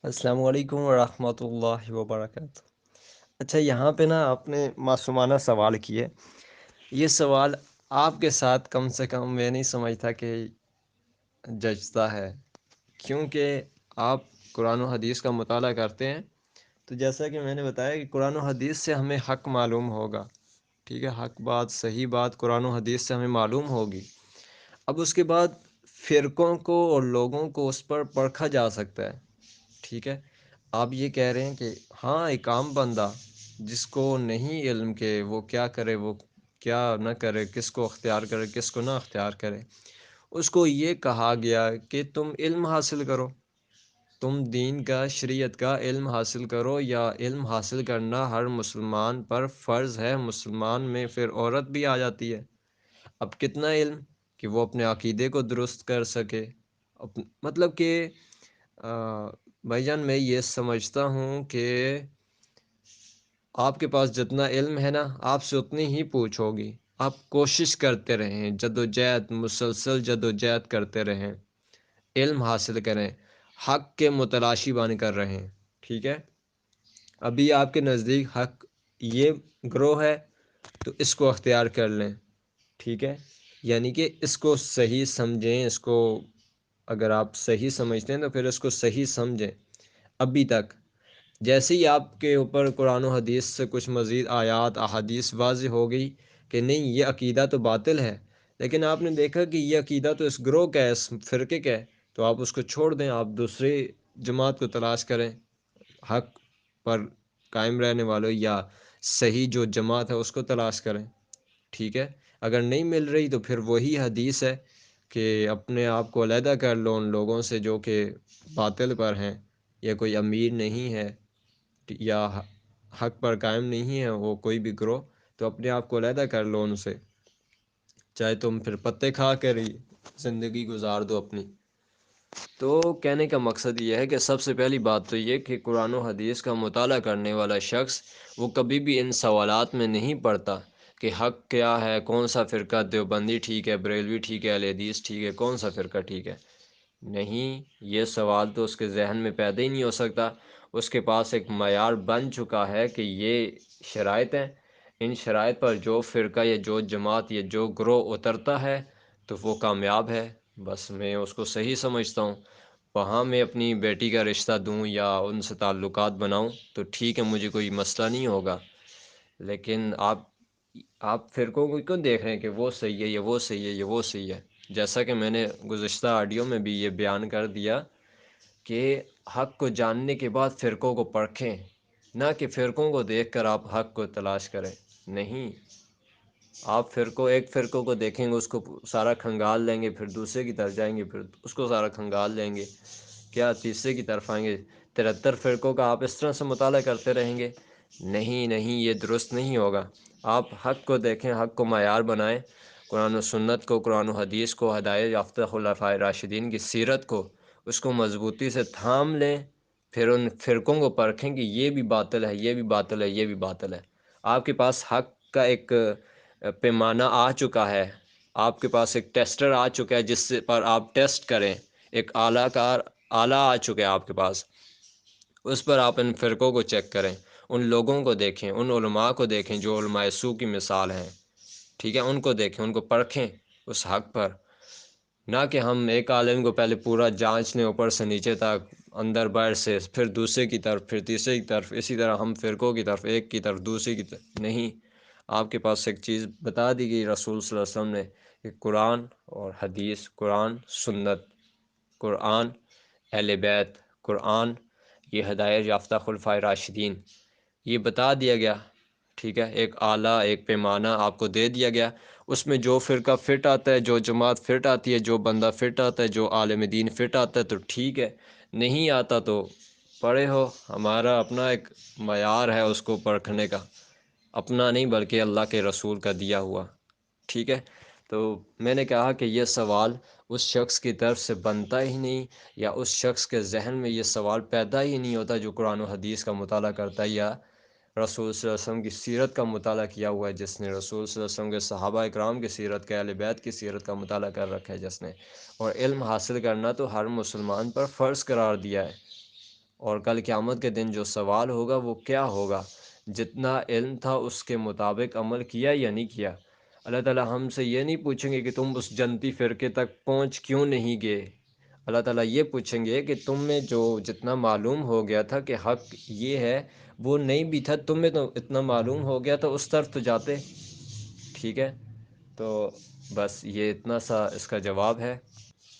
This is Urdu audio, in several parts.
السلام علیکم ورحمۃ اللہ وبرکاتہ۔ اچھا، یہاں پہ نا آپ نے معصومانہ سوال کیے۔ یہ سوال آپ کے ساتھ کم سے کم میں نہیں سمجھتا کہ جچتا ہے، کیونکہ آپ قرآن و حدیث کا مطالعہ کرتے ہیں۔ تو جیسا کہ میں نے بتایا کہ قرآن و حدیث سے ہمیں حق معلوم ہوگا، ٹھیک ہے، حق بات صحیح بات قرآن و حدیث سے ہمیں معلوم ہوگی۔ اب اس کے بعد فرقوں کو اور لوگوں کو اس پر پرکھا جا سکتا ہے، ٹھیک ہے۔ آپ یہ کہہ رہے ہیں کہ ہاں، ایک عام بندہ جس کو نہیں علم کہ وہ کیا کرے، وہ کیا نہ کرے، کس کو اختیار کرے، کس کو نہ اختیار کرے، اس کو یہ کہا گیا کہ تم علم حاصل کرو، تم دین کا شریعت کا علم حاصل کرو، یا علم حاصل کرنا ہر مسلمان پر فرض ہے۔ مسلمان میں پھر عورت بھی آ جاتی ہے۔ اب کتنا علم کہ وہ اپنے عقیدے کو درست کر سکے، مطلب کہ بھائی جان، میں یہ سمجھتا ہوں کہ آپ کے پاس جتنا علم ہے نا، آپ سے اتنی ہی پوچھ ہوگی۔ آپ کوشش کرتے رہیں، جدوجہد، مسلسل جدوجہد کرتے رہیں، علم حاصل کریں، حق کے متلاشی بن کر رہیں، ٹھیک ہے۔ ابھی آپ کے نزدیک حق یہ گروہ ہے تو اس کو اختیار کر لیں، ٹھیک ہے، یعنی کہ اس کو صحیح سمجھیں، اس کو اگر آپ صحیح سمجھتے ہیں تو پھر اس کو صحیح سمجھیں۔ ابھی تک جیسے ہی آپ کے اوپر قرآن و حدیث سے کچھ مزید آیات احادیث واضح ہو گئی کہ نہیں، یہ عقیدہ تو باطل ہے، لیکن آپ نے دیکھا کہ یہ عقیدہ تو اس گروہ کا ہے، اس فرقے کا ہے، تو آپ اس کو چھوڑ دیں، آپ دوسری جماعت کو تلاش کریں، حق پر قائم رہنے والوں یا صحیح جو جماعت ہے اس کو تلاش کریں، ٹھیک ہے۔ اگر نہیں مل رہی تو پھر وہی حدیث ہے کہ اپنے آپ کو علیحدہ کر لو ان لوگوں سے جو کہ باطل پر ہیں، یا کوئی امیر نہیں ہے، یا حق پر قائم نہیں ہے وہ کوئی بھی گروہ، تو اپنے آپ کو علیحدہ کر لو ان سے، چاہے تم پھر پتے کھا کر ہی زندگی گزار دو اپنی۔ تو کہنے کا مقصد یہ ہے کہ سب سے پہلی بات تو یہ کہ قرآن و حدیث کا مطالعہ کرنے والا شخص وہ کبھی بھی ان سوالات میں نہیں پڑتا کہ حق کیا ہے، کون سا فرقہ، دیوبندی ٹھیک ہے، بریلوی ٹھیک ہے، اہل حدیث ٹھیک ہے، کون سا فرقہ ٹھیک ہے۔ نہیں، یہ سوال تو اس کے ذہن میں پیدا ہی نہیں ہو سکتا۔ اس کے پاس ایک معیار بن چکا ہے کہ یہ شرائط ہیں، ان شرائط پر جو فرقہ یا جو جماعت یا جو گروہ اترتا ہے تو وہ کامیاب ہے۔ بس میں اس کو صحیح سمجھتا ہوں۔ وہاں میں اپنی بیٹی کا رشتہ دوں یا ان سے تعلقات بناؤں تو ٹھیک ہے، مجھے کوئی مسئلہ نہیں ہوگا، لیکن آپ فرقوں کو کیوں دیکھ رہے ہیں کہ وہ صحیح ہے، یہ وہ صحیح ہے، یہ وہ صحیح ہے؟ جیسا کہ میں نے گزشتہ آڈیو میں بھی یہ بیان کر دیا کہ حق کو جاننے کے بعد فرقوں کو پرکھیں، نہ کہ فرقوں کو دیکھ کر آپ حق کو تلاش کریں۔ نہیں، آپ ایک فرقوں کو دیکھیں گے، اس کو سارا کھنگال لیں گے، پھر دوسرے کی طرف جائیں گے، پھر اس کو سارا کھنگال لیں گے، کیا تیسرے کی طرف آئیں گے؟ 73 فرقوں کا آپ اس طرح سے مطالعہ کرتے رہیں گے؟ نہیں نہیں، یہ درست نہیں ہوگا۔ آپ حق کو دیکھیں، حق کو معیار بنائیں، قرآن و سنت کو، قرآن و حدیث کو، ہدایت یافتہ خلفائے راشدین کی سیرت کو، اس کو مضبوطی سے تھام لیں، پھر ان فرقوں کو پرکھیں کہ یہ بھی باطل ہے، یہ بھی باطل ہے، یہ بھی باطل ہے۔ آپ کے پاس حق کا ایک پیمانہ آ چکا ہے، آپ کے پاس ایک ٹیسٹر آ چکا ہے جس پر آپ ٹیسٹ کریں، ایک آلہ آ چکا ہے آپ کے پاس، اس پر آپ ان فرقوں کو چیک کریں، ان لوگوں کو دیکھیں، ان علماء کو دیکھیں جو علماء سو کی مثال ہیں، ٹھیک ہے، ان کو دیکھیں، ان کو پرکھیں اس حق پر، نہ کہ ہم ایک عالم کو پہلے پورا جانچ لیں اوپر سے نیچے تک، اندر باہر سے، پھر دوسرے کی طرف، پھر تیسرے کی طرف، اسی طرح ہم فرقوں کی طرف، ایک کی طرف، دوسری کی طرف نہیں۔ آپ کے پاس ایک چیز بتا دی گئی رسول صلی اللہ علیہ وسلم نے کہ قرآن اور حدیث، قرآن سنت، قرآن اہل بیت، قرآن یہ ہدایت یافتہ خلفائے راشدین، یہ بتا دیا گیا، ٹھیک ہے، ایک آلہ، ایک پیمانہ آپ کو دے دیا گیا، اس میں جو فرقہ فٹ آتا ہے، جو جماعت فٹ آتی ہے، جو بندہ فٹ آتا ہے، جو عالم دین فٹ آتا ہے تو ٹھیک ہے، نہیں آتا تو پڑے ہو۔ ہمارا اپنا ایک معیار ہے اس کو پرکھنے کا، اپنا نہیں بلکہ اللہ کے رسول کا دیا ہوا، ٹھیک ہے۔ تو میں نے کہا کہ یہ سوال اس شخص کی طرف سے بنتا ہی نہیں، یا اس شخص کے ذہن میں یہ سوال پیدا ہی نہیں ہوتا جو قرآن و حدیث کا مطالعہ کرتا ہے، یا رسول صلی اللہ علیہ وسلم کی سیرت کا مطالعہ کیا ہوا ہے، جس نے رسول صلی اللہ علیہ وسلم کے صحابہ اکرام کی سیرت کا، اہل بیت کی سیرت کا مطالعہ کر رکھا ہے جس نے، اور علم حاصل کرنا تو ہر مسلمان پر فرض قرار دیا ہے، اور کل قیامت کے دن جو سوال ہوگا وہ کیا ہوگا؟ جتنا علم تھا اس کے مطابق عمل کیا یا نہیں کیا؟ اللہ تعالیٰ ہم سے یہ نہیں پوچھیں گے کہ تم اس جنتی فرقے تک پہنچ کیوں نہیں گئے۔ اللہ تعالیٰ یہ پوچھیں گے کہ تم میں جو جتنا معلوم ہو گیا تھا کہ حق یہ ہے وہ نہیں بھی تھا، تم میں تو اتنا معلوم ہو گیا تو اس طرف تو جاتے۔ ٹھیک ہے، تو بس یہ اتنا سا اس کا جواب ہے۔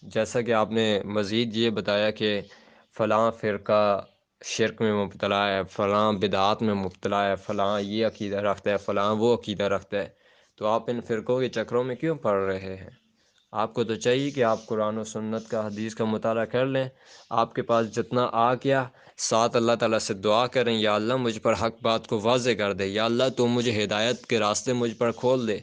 جیسا کہ آپ نے مزید یہ بتایا کہ فلاں فرقہ شرک میں مبتلا ہے، فلاں بدعات میں مبتلا ہے، فلاں یہ عقیدہ رکھتا ہے، فلاں وہ عقیدہ رکھتا ہے، تو آپ ان فرقوں کے چکروں میں کیوں پڑ رہے ہیں؟ آپ کو تو چاہیے کہ آپ قرآن و سنت کا حدیث کا مطالعہ کر لیں۔ آپ کے پاس جتنا آ گیا، ساتھ اللہ تعالیٰ سے دعا کریں، یا اللہ مجھ پر حق بات کو واضح کر دے، یا اللہ تو مجھے ہدایت کے راستے مجھ پر کھول دے،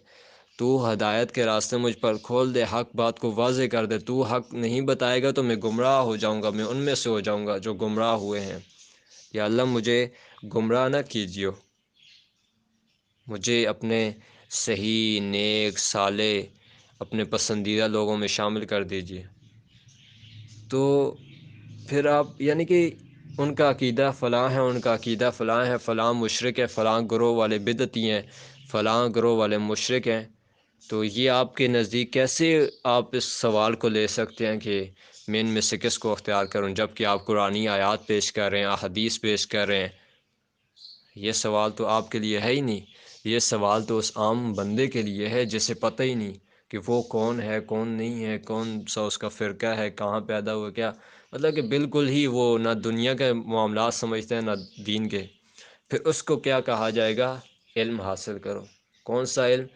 تو ہدایت کے راستے مجھ پر کھول دے، حق بات کو واضح کر دے، تو حق نہیں بتائے گا تو میں گمراہ ہو جاؤں گا، میں ان میں سے ہو جاؤں گا جو گمراہ ہوئے ہیں۔ یا اللہ مجھے گمراہ نہ کیجیے، مجھے اپنے صحیح نیک صالح اپنے پسندیدہ لوگوں میں شامل کر دیجیے۔ تو پھر آپ یعنی کہ ان کا عقیدہ فلاں ہے، ان کا عقیدہ فلاں ہے، فلاں مشرک ہے، فلاں گروہ والے بدعتی ہیں، فلاں گروہ والے مشرک ہیں، تو یہ آپ کے نزدیک کیسے آپ اس سوال کو لے سکتے ہیں کہ میں ان میں سے کس کو اختیار کروں، جب کہ آپ قرآنی آیات پیش کر رہے ہیں، احادیث پیش کر رہے ہیں؟ یہ سوال تو آپ کے لیے ہے ہی نہیں، یہ سوال تو اس عام بندے کے لیے ہے جسے پتہ ہی نہیں کہ وہ کون ہے، کون نہیں ہے، کون سا اس کا فرقہ ہے، کہاں پیدا ہوا، کیا مطلب کہ بالکل ہی وہ نہ دنیا کے معاملات سمجھتے ہیں نہ دین کے۔ پھر اس کو کیا کہا جائے گا؟ علم حاصل کرو۔ کون سا علم؟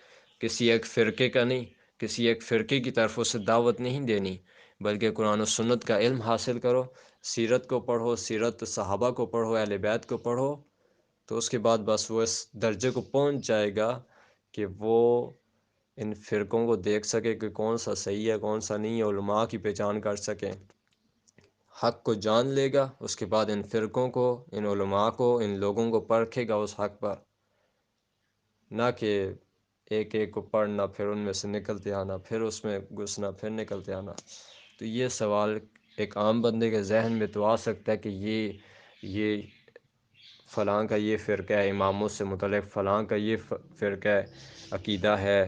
کسی ایک فرقے کا نہیں، کسی ایک فرقے کی طرف اسے دعوت نہیں دینی، بلکہ قرآن و سنت کا علم حاصل کرو، سیرت کو پڑھو، سیرت صحابہ کو پڑھو، اہل بیت کو پڑھو، تو اس کے بعد بس وہ اس درجے کو پہنچ جائے گا کہ وہ ان فرقوں کو دیکھ سکے کہ کون سا صحیح ہے کون سا نہیں ہے، علماء کی پہچان کر سکیں، حق کو جان لے گا۔ اس کے بعد ان فرقوں کو، ان علماء کو، ان لوگوں کو پرکھے گا اس حق پر، نہ کہ ایک ایک کو پڑھنا پھر ان میں سے نکلتے آنا، پھر اس میں گھسنا، پھر نکلتے آنا۔ تو یہ سوال ایک عام بندے کے ذہن میں تو آ سکتا ہے کہ یہ فلاں کا یہ فرقہ ہے، اماموں سے متعلق فلاں کا یہ فرقہ ہے، عقیدہ ہے،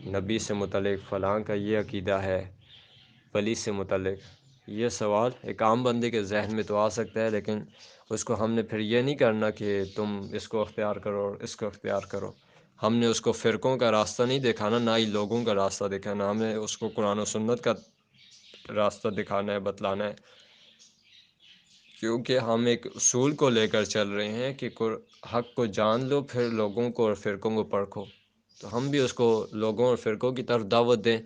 نبی سے متعلق فلاں کا یہ عقیدہ ہے، ولی سے متعلق۔ یہ سوال ایک عام بندے کے ذہن میں تو آ سکتا ہے، لیکن اس کو ہم نے پھر یہ نہیں کرنا کہ تم اس کو اختیار کرو اور اس کو اختیار کرو۔ ہم نے اس کو فرقوں کا راستہ نہیں دکھانا، نہ ہی لوگوں کا راستہ دکھانا، ہمیں اس کو قرآن و سنت کا راستہ دکھانا ہے، بتلانا ہے، کیونکہ ہم ایک اصول کو لے کر چل رہے ہیں کہ حق کو جان لو، پھر لوگوں کو اور فرقوں کو پرکھو۔ تو ہم بھی اس کو لوگوں اور فرقوں کی طرف دعوت دیں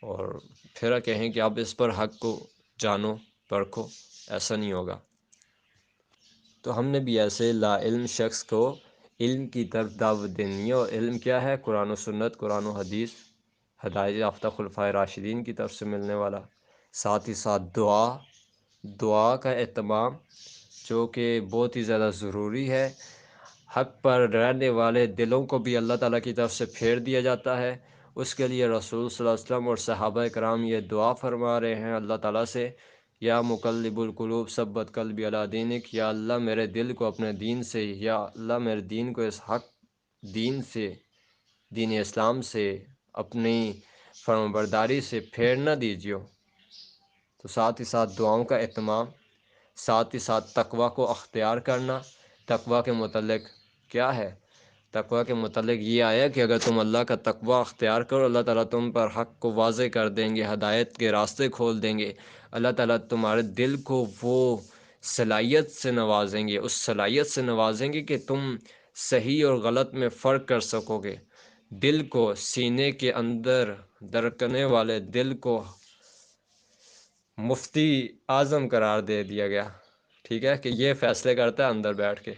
اور پھر کہیں کہ آپ اس پر حق کو جانو، پرکھو، ایسا نہیں ہوگا۔ تو ہم نے بھی ایسے لا علم شخص کو علم کی طرف دعوت دینی ہے، اور علم کیا ہے؟ قرآن و سنت، قرآن و حدیث، ہدایت یافتہ خلفائے راشدین کی طرف سے ملنے والا، ساتھ ہی ساتھ دعا کا اہتمام، جو کہ بہت ہی زیادہ ضروری ہے۔ حق پر رہنے والے دلوں کو بھی اللہ تعالیٰ کی طرف سے پھیر دیا جاتا ہے۔ اس کے لیے رسول صلی اللہ علیہ وسلم اور صحابہ کرام یہ دعا فرما رہے ہیں اللہ تعالیٰ سے، یا مقلب القلوب ثبت قلبی علی دینک، یا اللہ میرے دل کو اپنے دین سے، یا اللہ میرے دین کو اس حق دین سے، دین اسلام سے، اپنی فرمانبرداری سے پھیر نہ دیجیے۔ تو ساتھ ہی ساتھ دعاؤں کا اہتمام، ساتھ ہی ساتھ تقوی کو اختیار کرنا۔ تقوی کے متعلق کیا ہے؟ تقوی کے متعلق یہ آیا کہ اگر تم اللہ کا تقوی اختیار کرو، اللہ تعالیٰ تم پر حق کو واضح کر دیں گے، ہدایت کے راستے کھول دیں گے، اللہ تعالیٰ تمہارے دل کو وہ صلاحیت سے نوازیں گے، اس صلاحیت سے نوازیں گے کہ تم صحیح اور غلط میں فرق کر سکو گے۔ دل کو، سینے کے اندر دھڑکنے والے دل کو مفتی اعظم قرار دے دیا گیا، ٹھیک ہے، کہ یہ فیصلے کرتا ہے اندر بیٹھ کے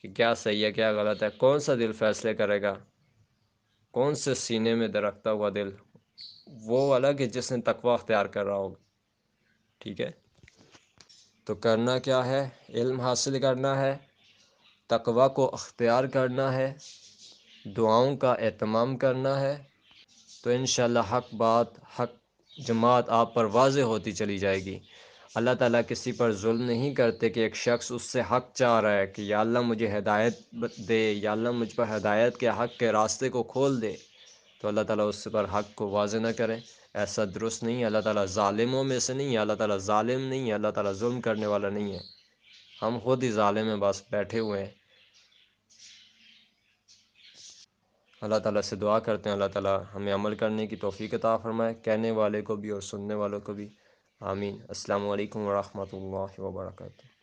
کہ کیا صحیح ہے کیا غلط ہے۔ کون سا دل فیصلے کرے گا؟ کون سے سینے میں درکتا ہوا دل؟ وہ والا کہ جس نے تقوی اختیار کر رہا ہوگا، ٹھیک ہے۔ تو کرنا کیا ہے؟ علم حاصل کرنا ہے، تقوی کو اختیار کرنا ہے، دعاؤں کا اہتمام کرنا ہے، تو انشاءاللہ حق بات، حق جماعت آپ پر واضح ہوتی چلی جائے گی۔ اللہ تعالیٰ کسی پر ظلم نہیں کرتے کہ ایک شخص اس سے حق چاہ رہا ہے کہ یا اللہ مجھے ہدایت دے، یا اللہ مجھ پر ہدایت کے حق کے راستے کو کھول دے، تو اللہ تعالیٰ اس پر حق کو واضح نہ کرے. ایسا درست نہیں ہے. اللہ تعالیٰ ظالموں میں سے نہیں ہے. اللہ تعالیٰ ظالم نہیں ہے. اللہ تعالیٰ ظلم کرنے والا نہیں ہے. ہم خود ہی ظالم ہیں، بس بیٹھے ہوئے ہیں. اللہ تعالیٰ سے دعا کرتے ہیں اللہ تعالیٰ ہمیں عمل کرنے کی توفیق عطا فرمائے، کہنے والے کو بھی اور سننے والوں کو بھی. آمین. السلام علیکم ورحمۃ اللہ وبرکاتہ.